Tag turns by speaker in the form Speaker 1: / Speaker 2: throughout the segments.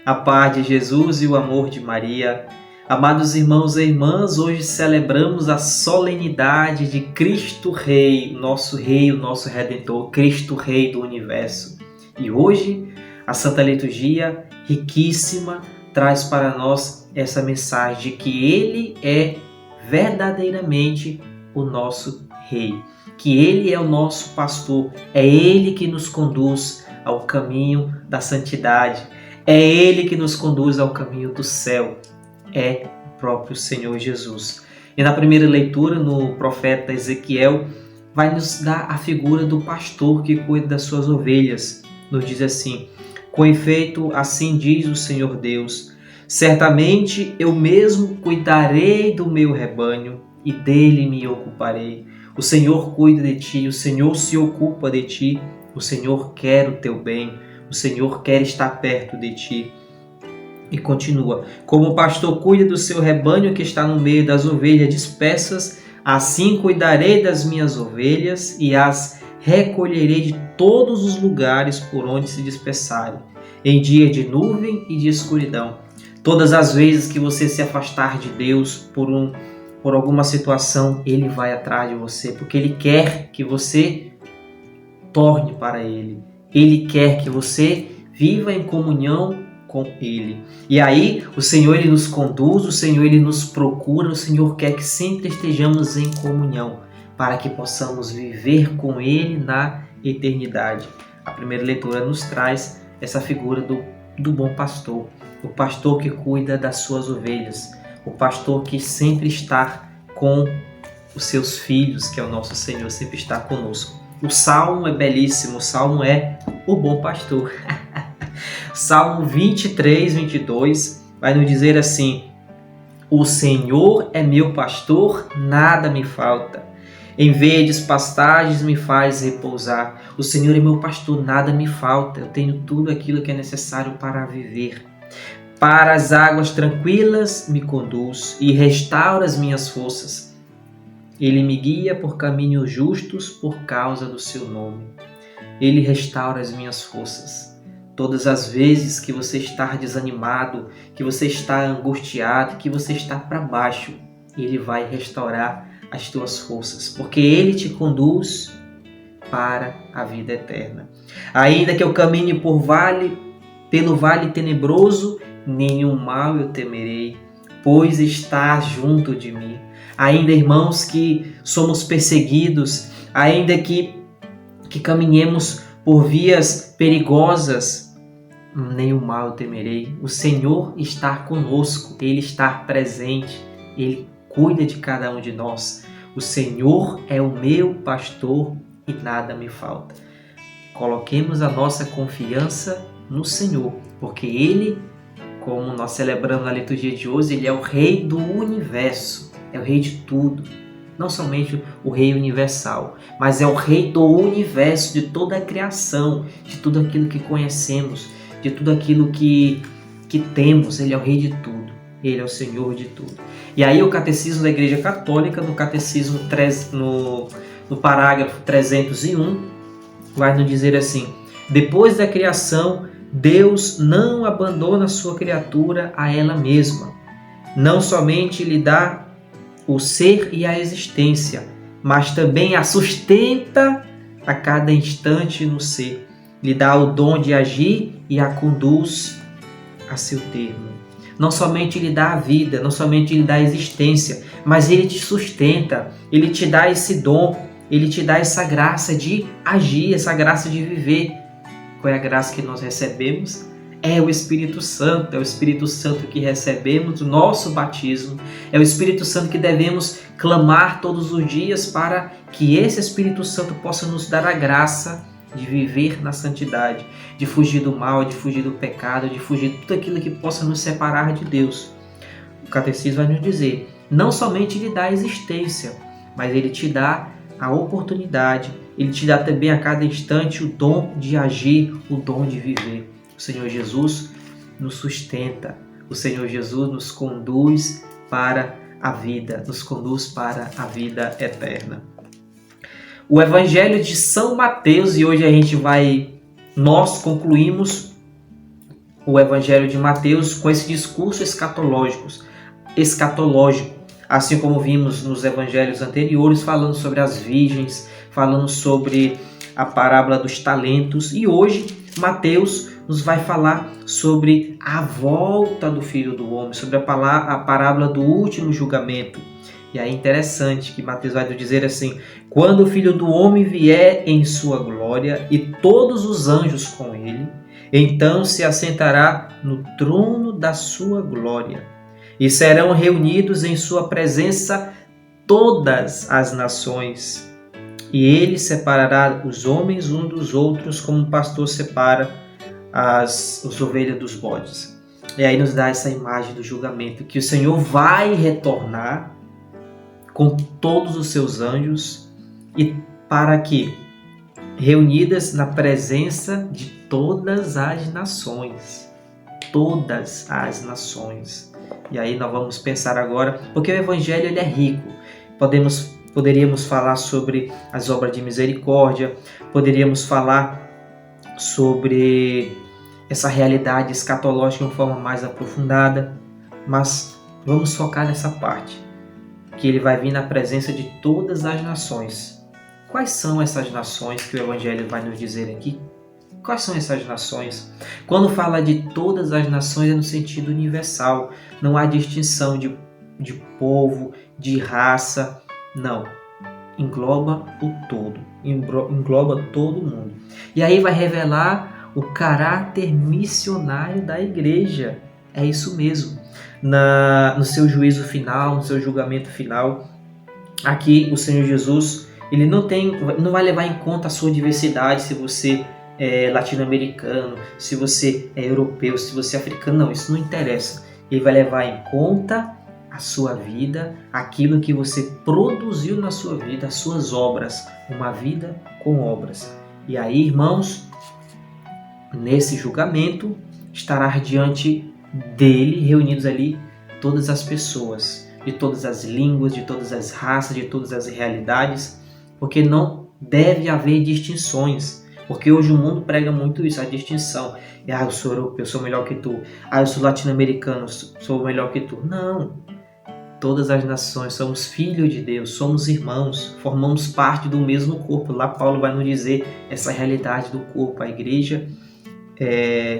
Speaker 1: A paz de Jesus e o amor de Maria. Amados irmãos e irmãs, hoje celebramos a solenidade de Cristo Rei, o nosso Redentor, Cristo Rei do Universo. E hoje, a Santa Liturgia, riquíssima, traz para nós essa mensagem de que Ele é verdadeiramente o nosso Rei, que Ele é o nosso pastor, é Ele que nos conduz ao caminho da santidade, é Ele que nos conduz ao caminho do céu, é o próprio Senhor Jesus. E na primeira leitura, no profeta Ezequiel, vai nos dar a figura do pastor que cuida das suas ovelhas. Nos diz assim: com efeito, assim diz o Senhor Deus, certamente eu mesmo cuidarei do meu rebanho e dele me ocuparei. O Senhor cuida de ti, o Senhor se ocupa de ti, o Senhor quer o teu bem, o Senhor quer estar perto de ti. E continua: como o pastor cuida do seu rebanho que está no meio das ovelhas dispersas, assim cuidarei das minhas ovelhas e as recolherei de todos os lugares por onde se dispersarem, em dia de nuvem e de escuridão. Todas as vezes que você se afastar de Deus por alguma situação, Ele vai atrás de você, porque Ele quer que você torne para Ele. Ele quer que você viva em comunhão com Ele. E aí o Senhor Ele nos conduz, o Senhor Ele nos procura, o Senhor quer que sempre estejamos em comunhão, para que possamos viver com Ele na eternidade. A primeira leitura nos traz essa figura do bom pastor, o pastor que cuida das suas ovelhas, o pastor que sempre está com os seus filhos, que é o nosso Senhor, sempre está conosco. O Salmo é belíssimo, o Salmo é o bom pastor. Salmo 23, 22 vai nos dizer assim: o Senhor é meu pastor, nada me falta. Em verdes pastagens me faz repousar. O Senhor é meu pastor, nada me falta. Eu tenho tudo aquilo que é necessário para viver. Para as águas tranquilas me conduz e restaura as minhas forças. Ele me guia por caminhos justos por causa do seu nome. Ele restaura as minhas forças. Todas as vezes que você está desanimado, que você está angustiado, que você está para baixo, Ele vai restaurar as tuas forças, porque Ele te conduz para a vida eterna. Ainda que eu caminhe pelo vale tenebroso, nenhum mal eu temerei, pois estás junto de mim. Ainda, irmãos, que somos perseguidos, ainda que caminhemos por vias perigosas, nenhum mal eu temerei. O Senhor está conosco, Ele está presente, Ele cuida de cada um de nós. O Senhor é o meu pastor e nada me falta. Coloquemos a nossa confiança no Senhor, porque Ele, como nós celebramos na liturgia de hoje, Ele é o Rei do Universo. É o Rei de tudo, não somente o Rei universal, mas é o Rei do universo, de toda a criação, de tudo aquilo que conhecemos, de tudo aquilo que temos. Ele é o Rei de tudo, Ele é o Senhor de tudo. E aí o Catecismo da Igreja Católica, no Catecismo no parágrafo 301, vai nos dizer assim: depois da criação, Deus não abandona a sua criatura a ela mesma. Não somente lhe dá o ser e a existência, mas também a sustenta a cada instante no ser. Lhe dá o dom de agir e a conduz a seu termo. Não somente lhe dá a vida, não somente lhe dá a existência, mas Ele te sustenta, Ele te dá esse dom, Ele te dá essa graça de agir, essa graça de viver. Qual é a graça que nós recebemos? É o Espírito Santo, é o Espírito Santo que recebemos, o nosso batismo, é o Espírito Santo que devemos clamar todos os dias para que esse Espírito Santo possa nos dar a graça de viver na santidade, de fugir do mal, de fugir do pecado, de fugir de tudo aquilo que possa nos separar de Deus. O Catecismo vai nos dizer: não somente Ele dá a existência, mas Ele te dá a oportunidade, Ele te dá também a cada instante o dom de agir, o dom de viver. O Senhor Jesus nos sustenta, o Senhor Jesus nos conduz para a vida, nos conduz para a vida eterna. O Evangelho de São Mateus, e hoje nós concluímos o Evangelho de Mateus com esse discurso escatológico, assim como vimos nos evangelhos anteriores, falando sobre as virgens, falando sobre a parábola dos talentos, e hoje Mateus nos vai falar sobre a volta do Filho do Homem, sobre a parábola do último julgamento. E aí é interessante que Mateus vai nos dizer assim: quando o Filho do Homem vier em sua glória e todos os anjos com ele, então se assentará no trono da sua glória, e serão reunidos em sua presença todas as nações. E ele separará os homens uns dos outros, como o pastor separa as ovelhas dos bodes. E aí nos dá essa imagem do julgamento, que o Senhor vai retornar com todos os seus anjos, e para que reunidas na presença de todas as nações. Todas as nações. E aí nós vamos pensar agora, porque o Evangelho ele é rico. Poderíamos falar sobre as obras de misericórdia, poderíamos falar sobre essa realidade escatológica de uma forma mais aprofundada, mas vamos focar nessa parte, que ele vai vir na presença de todas as nações. Quais são essas nações que o Evangelho vai nos dizer aqui? Quais são essas nações? Quando fala de todas as nações é no sentido universal, não há distinção de povo, de raça, não. Engloba o todo, engloba todo mundo. E aí vai revelar o caráter missionário da igreja. É isso mesmo. No seu juízo final, no seu julgamento final, aqui o Senhor Jesus, ele não vai levar em conta a sua diversidade, se você é latino-americano, se você é europeu, se você é africano, não, isso não interessa. Ele vai levar em conta a sua vida, aquilo que você produziu na sua vida, as suas obras, uma vida com obras. E aí, irmãos, nesse julgamento estará diante dele, reunidos ali, todas as pessoas, de todas as línguas, de todas as raças, de todas as realidades, porque não deve haver distinções, porque hoje o mundo prega muito isso, a distinção. Eu sou europeu, sou melhor que tu. Eu sou latino-americano, sou melhor que tu. Não. Todas as nações somos filhos de Deus, somos irmãos, formamos parte do mesmo corpo. Lá Paulo vai nos dizer essa realidade do corpo, a igreja,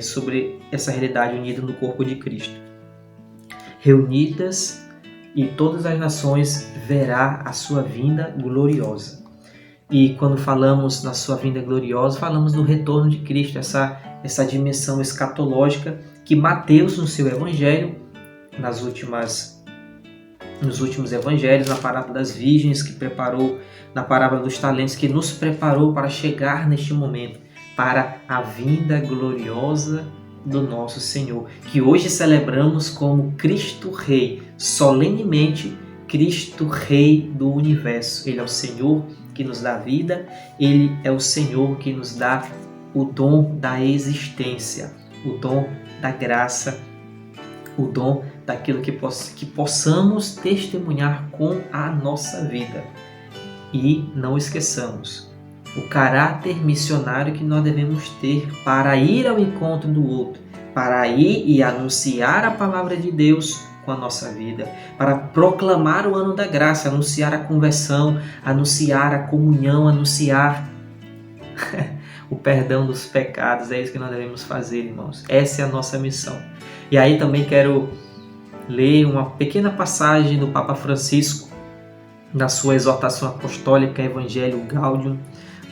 Speaker 1: sobre essa realidade unida no corpo de Cristo. Reunidas, e todas as nações verá a sua vinda gloriosa. E quando falamos na sua vinda gloriosa, falamos do retorno de Cristo, essa dimensão escatológica que Mateus, no seu evangelho, nos últimos evangelhos, na parábola das virgens, que preparou, na parábola dos talentos, que nos preparou para chegar neste momento, para a vinda gloriosa do nosso Senhor, que hoje celebramos como Cristo Rei, solenemente Cristo Rei do universo. Ele é o Senhor que nos dá vida, Ele é o Senhor que nos dá o dom da existência, o dom da graça, o dom daquilo que possamos testemunhar com a nossa vida. E não esqueçamos o caráter missionário que nós devemos ter para ir ao encontro do outro, para ir e anunciar a palavra de Deus com a nossa vida, para proclamar o ano da graça, anunciar a conversão, anunciar a comunhão, anunciar o perdão dos pecados. É isso que nós devemos fazer, irmãos. Essa é a nossa missão. E aí também quero ler uma pequena passagem do Papa Francisco, na sua exortação apostólica Evangelho Gaudium,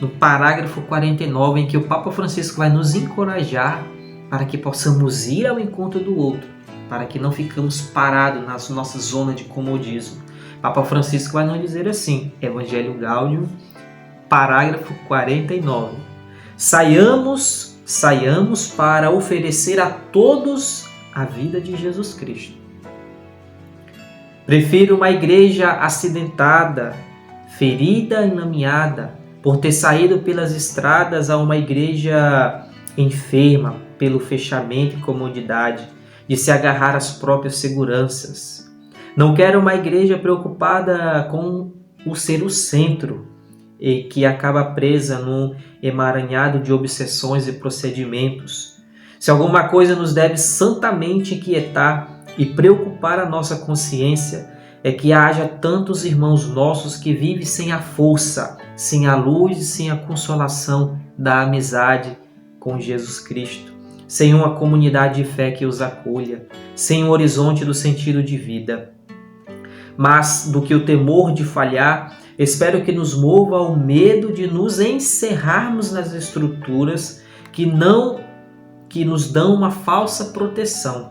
Speaker 1: no parágrafo 49, em que o Papa Francisco vai nos encorajar para que possamos ir ao encontro do outro, para que não ficamos parados na nossa zona de comodismo. Papa Francisco vai nos dizer assim, Evangelho Gaudium, parágrafo 49. Saiamos para oferecer a todos a vida de Jesus Cristo. Prefiro uma igreja acidentada, ferida e lameada, por ter saído pelas estradas, a uma igreja enferma pelo fechamento e comodidade de se agarrar às próprias seguranças. Não quero uma igreja preocupada com o ser o centro e que acaba presa num emaranhado de obsessões e procedimentos. Se alguma coisa nos deve santamente inquietar e preocupar a nossa consciência, é que haja tantos irmãos nossos que vivem sem a força, sem a luz e sem a consolação da amizade com Jesus Cristo, sem uma comunidade de fé que os acolha, sem um horizonte do sentido de vida. Mas do que o temor de falhar, espero que nos mova o medo de nos encerrarmos nas estruturas que nos dão uma falsa proteção,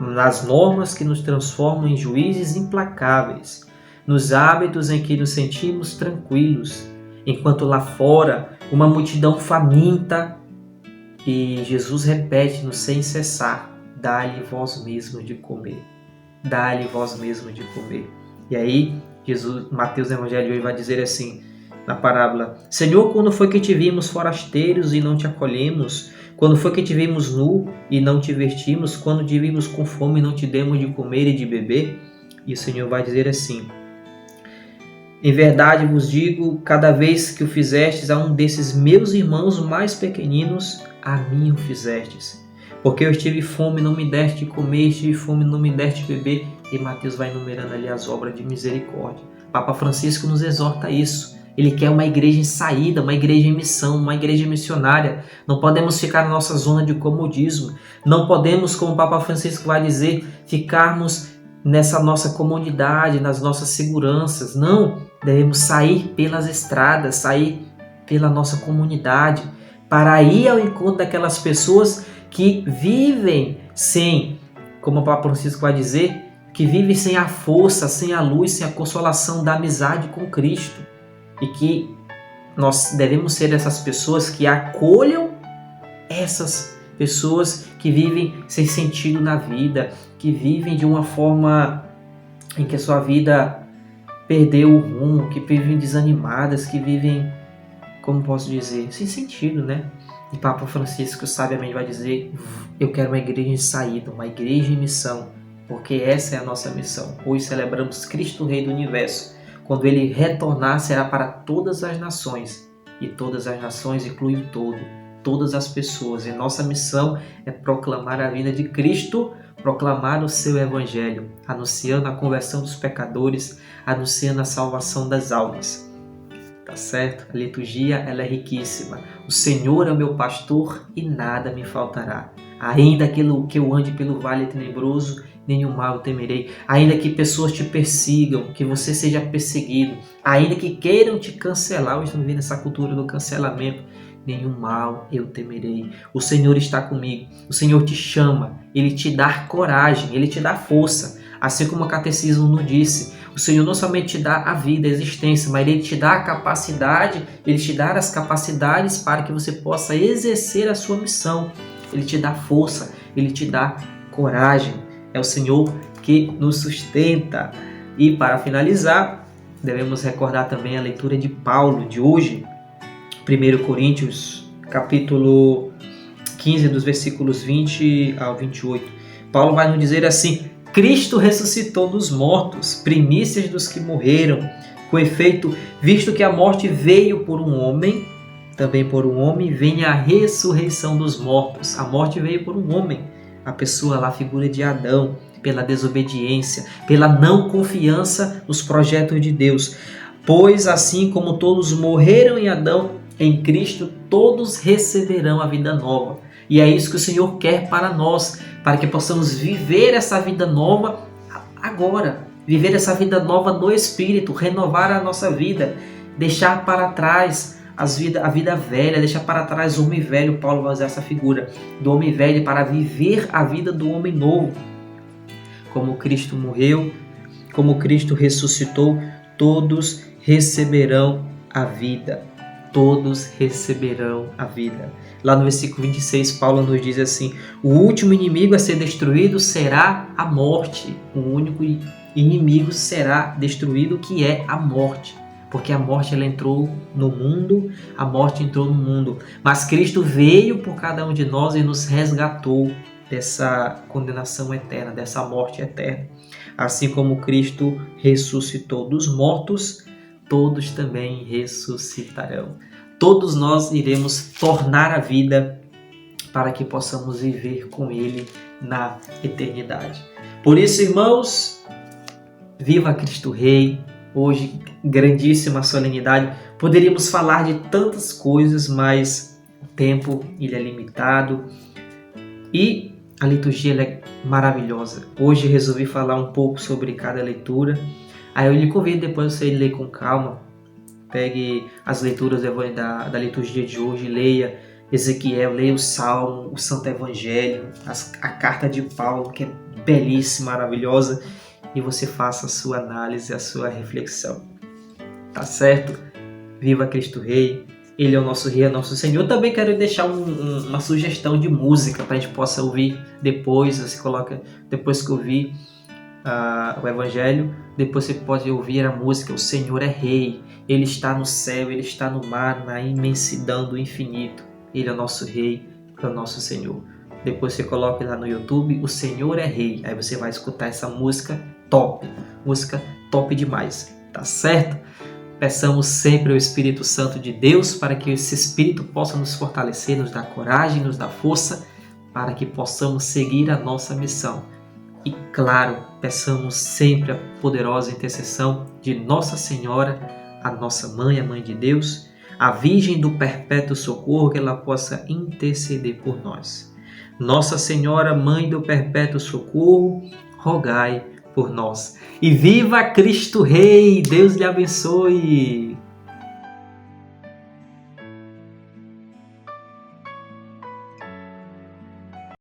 Speaker 1: nas normas que nos transformam em juízes implacáveis, nos hábitos em que nos sentimos tranquilos, enquanto lá fora uma multidão faminta, e Jesus repete-nos sem cessar: dá-lhe vós mesmos de comer. Dá-lhe vós mesmos de comer. E aí, Mateus Evangelho hoje vai dizer assim, na parábola: Senhor, quando foi que te vimos forasteiros e não te acolhemos? Quando foi que te vimos nu e não te vestimos? Quando te vimos com fome e não te demos de comer e de beber? E o Senhor vai dizer assim: em verdade vos digo, cada vez que o fizestes a um desses meus irmãos mais pequeninos, a mim o fizestes. Porque eu estive fome e não me deste de comer, estive fome e não me deste de beber. E Mateus vai enumerando ali as obras de misericórdia. Papa Francisco nos exorta a isso. Ele quer uma igreja em saída, uma igreja em missão, uma igreja missionária. Não podemos ficar na nossa zona de comodismo. Não podemos, como o Papa Francisco vai dizer, ficarmos nessa nossa comodidade, nas nossas seguranças. Não, devemos sair pelas estradas, sair pela nossa comunidade, para ir ao encontro daquelas pessoas que vivem sem, como o Papa Francisco vai dizer, que vivem sem a força, sem a luz, sem a consolação da amizade com Cristo. E que nós devemos ser essas pessoas que acolham essas pessoas que vivem sem sentido na vida, que vivem de uma forma em que a sua vida perdeu o rumo, que vivem desanimadas, que vivem, como posso dizer, sem sentido, né? E Papa Francisco sabiamente vai dizer: eu quero uma igreja em saída, uma igreja em missão, porque essa é a nossa missão. Hoje celebramos Cristo Rei do Universo. Quando Ele retornar, será para todas as nações, e todas as nações incluem o todo, todas as pessoas. E nossa missão é proclamar a vida de Cristo, proclamar o seu Evangelho, anunciando a conversão dos pecadores, anunciando a salvação das almas. Tá certo? A liturgia ela é riquíssima. O Senhor é o meu pastor e nada me faltará. Ainda que eu ande pelo vale tenebroso, nenhum mal eu temerei. Ainda que pessoas te persigam, que você seja perseguido, ainda que queiram te cancelar, hoje estamos vendo essa cultura do cancelamento, nenhum mal eu temerei. O Senhor está comigo, o Senhor te chama, Ele te dá coragem, Ele te dá força. Assim como o Catecismo nos disse, o Senhor não somente te dá a vida, a existência, mas Ele te dá a capacidade, Ele te dá as capacidades para que você possa exercer a sua missão. Ele te dá força, Ele te dá coragem. É o Senhor que nos sustenta. E para finalizar, devemos recordar também a leitura de Paulo de hoje, 1 Coríntios, capítulo 15, dos versículos 20 ao 28. Paulo vai nos dizer assim: Cristo ressuscitou dos mortos, primícias dos que morreram. Com efeito, visto que a morte veio por um homem, também por um homem vem a ressurreição dos mortos. A morte veio por um homem. A pessoa lá, a figura de Adão, pela desobediência, pela não confiança nos projetos de Deus. Pois assim como todos morreram em Adão, em Cristo todos receberão a vida nova. E é isso que o Senhor quer para nós, para que possamos viver essa vida nova agora. Viver essa vida nova no Espírito, renovar a nossa vida, deixar para trás a vida velha, deixar para trás o homem velho. Paulo vai usar essa figura do homem velho para viver a vida do homem novo. Como Cristo morreu, como Cristo ressuscitou, todos receberão a vida. Todos receberão a vida. Lá no versículo 26, Paulo nos diz assim: o último inimigo a ser destruído será a morte. O único inimigo será destruído, que é a morte. Porque a morte ela entrou no mundo, a morte entrou no mundo. Mas Cristo veio por cada um de nós e nos resgatou dessa condenação eterna, dessa morte eterna. Assim como Cristo ressuscitou dos mortos, todos também ressuscitarão. Todos nós iremos tornar a vida para que possamos viver com Ele na eternidade. Por isso, irmãos, viva Cristo Rei! Hoje, grandíssima solenidade. Poderíamos falar de tantas coisas, mas o tempo ele é limitado e a liturgia ela é maravilhosa. Hoje resolvi falar um pouco sobre cada leitura. Aí eu lhe convido depois você ler com calma. Pegue as leituras da liturgia de hoje, leia Ezequiel, leia o Salmo, o Santo Evangelho, a carta de Paulo, que é belíssima, maravilhosa, e você faça a sua análise, a sua reflexão. Tá certo? Viva Cristo Rei! Ele é o nosso Rei, é o nosso Senhor. Eu também quero deixar uma sugestão de música para a gente possa ouvir depois. Você coloca, depois que ouvir o Evangelho, depois você pode ouvir a música O Senhor é Rei. Ele está no céu, Ele está no mar, na imensidão do infinito. Ele é o nosso Rei, é o nosso Senhor. Depois você coloca lá no YouTube O Senhor é Rei. Aí você vai escutar essa música top demais. Tá certo? Peçamos sempre ao Espírito Santo de Deus para que esse Espírito possa nos fortalecer, nos dar coragem, nos dar força para que possamos seguir a nossa missão. E claro, peçamos sempre a poderosa intercessão de Nossa Senhora, a nossa Mãe, a Mãe de Deus, a Virgem do Perpétuo Socorro, que ela possa interceder por nós. Nossa Senhora, Mãe do Perpétuo Socorro, rogai por nós. E viva Cristo Rei! Deus lhe abençoe!